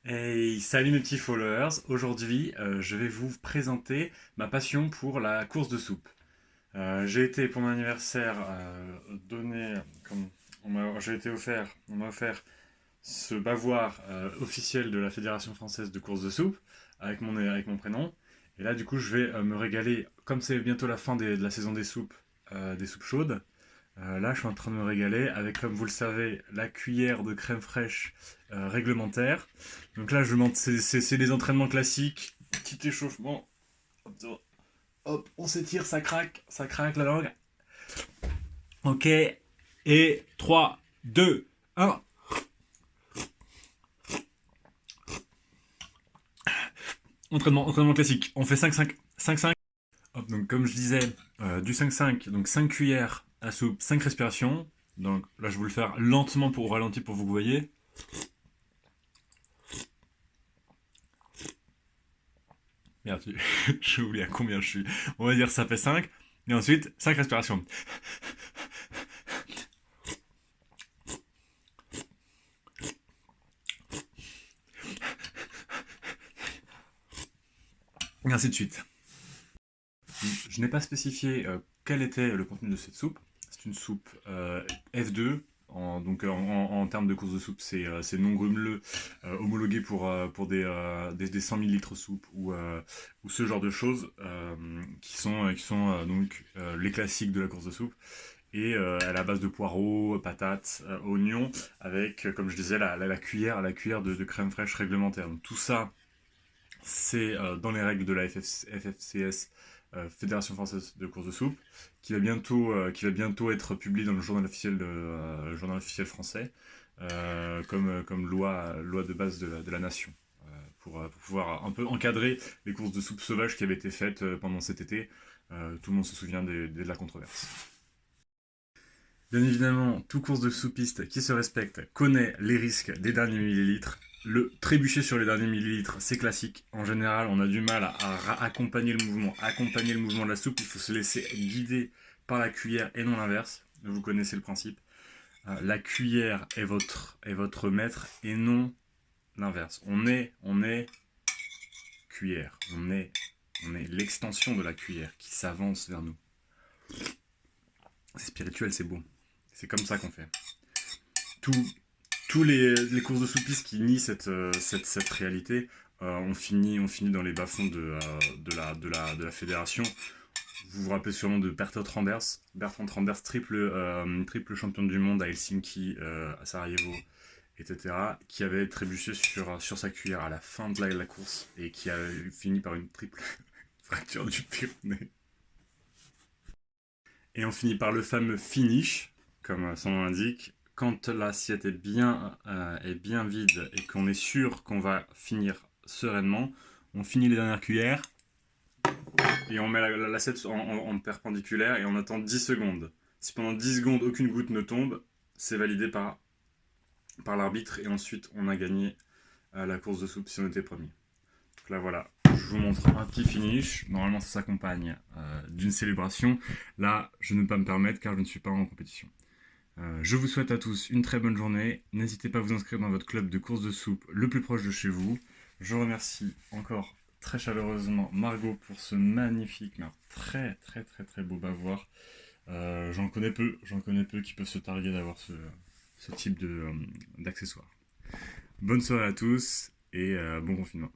Hey, salut mes petits followers. Aujourd'hui, je vais vous présenter ma passion pour la course de soupe. J'ai été pour mon anniversaire donné, comme on m'a offert ce bavoir officiel de la Fédération française de course de soupe avec mon prénom. Et là, du coup, je vais me régaler. Comme c'est bientôt la fin de la saison des soupes chaudes. Là, je suis en train de me régaler avec, comme vous le savez, la cuillère de crème fraîche réglementaire. Donc là, c'est des entraînements classiques, petit échauffement. Hop, hop, on s'étire, ça craque la langue. Ok, et 3, 2, 1. Entraînement classique. On fait 5-5. 5-5. Hop, donc comme je disais, du 5-5, donc 5 cuillères à soupe, 5 respirations. Donc là, je vais vous le faire lentement pour au ralenti pour que vous voyez. Merde, j'ai oublié à combien je suis. On va dire ça fait 5. Et ensuite, 5 respirations. Et ainsi de suite. Je n'ai pas spécifié quel était le contenu de cette soupe. C'est une soupe F2. En termes de course de soupe, c'est non grumeleux, homologué pour des 100 millilitres soupe ou ce genre de choses qui sont donc les classiques de la course de soupe. Et à la base de poireaux, patates, oignons, avec, comme je disais, la cuillère de crème fraîche réglementaire. Donc tout ça, c'est dans les règles de la FFCS, Fédération française de course de soupe, qui va bientôt être publié dans le le journal officiel français, comme loi de base de la nation. Pour pouvoir un peu encadrer les courses de soupe sauvages qui avaient été faites pendant cet été. Tout le monde se souvient de la controverse. Bien évidemment, tout course de soupiste qui se respecte connaît les risques des derniers millilitres. Le trébucher sur les derniers millilitres, c'est classique. En général, on a du mal à accompagner le mouvement de la soupe. Il faut se laisser guider par la cuillère et non l'inverse. Vous connaissez le principe. La cuillère est votre maître et non l'inverse. On est cuillère. On est l'extension de la cuillère qui s'avance vers nous. C'est spirituel, c'est beau. C'est comme ça qu'on fait. Tout, tous les courses de soupistes qui nient cette réalité on finit dans les bas-fonds de la fédération. Vous vous rappelez sûrement de Bertrand Randers. Bertrand Randers, triple champion du monde à Helsinki, à Sarajevo, etc., qui avait trébuché sur sa cuillère à la fin de la course et qui a fini par une triple fracture du péroné. Et on finit par le fameux finish, comme son nom l'indique. Quand l'assiette est bien vide et qu'on est sûr qu'on va finir sereinement, on finit les dernières cuillères et on met l'assiette en perpendiculaire et on attend 10 secondes. Si pendant 10 secondes aucune goutte ne tombe, c'est validé par l'arbitre et ensuite on a gagné la course de soupe si on était premier. Donc là voilà, je vous montre un petit finish. Normalement ça s'accompagne d'une célébration. Là je ne peux pas me permettre car je ne suis pas en compétition. Je vous souhaite à tous une très bonne journée. N'hésitez pas à vous inscrire dans votre club de course de soupe le plus proche de chez vous. Je remercie encore très chaleureusement Margot pour ce magnifique, mais très beau bavoir. J'en connais peu qui peuvent se targuer d'avoir ce type d'accessoires. Bonne soirée à tous et bon confinement.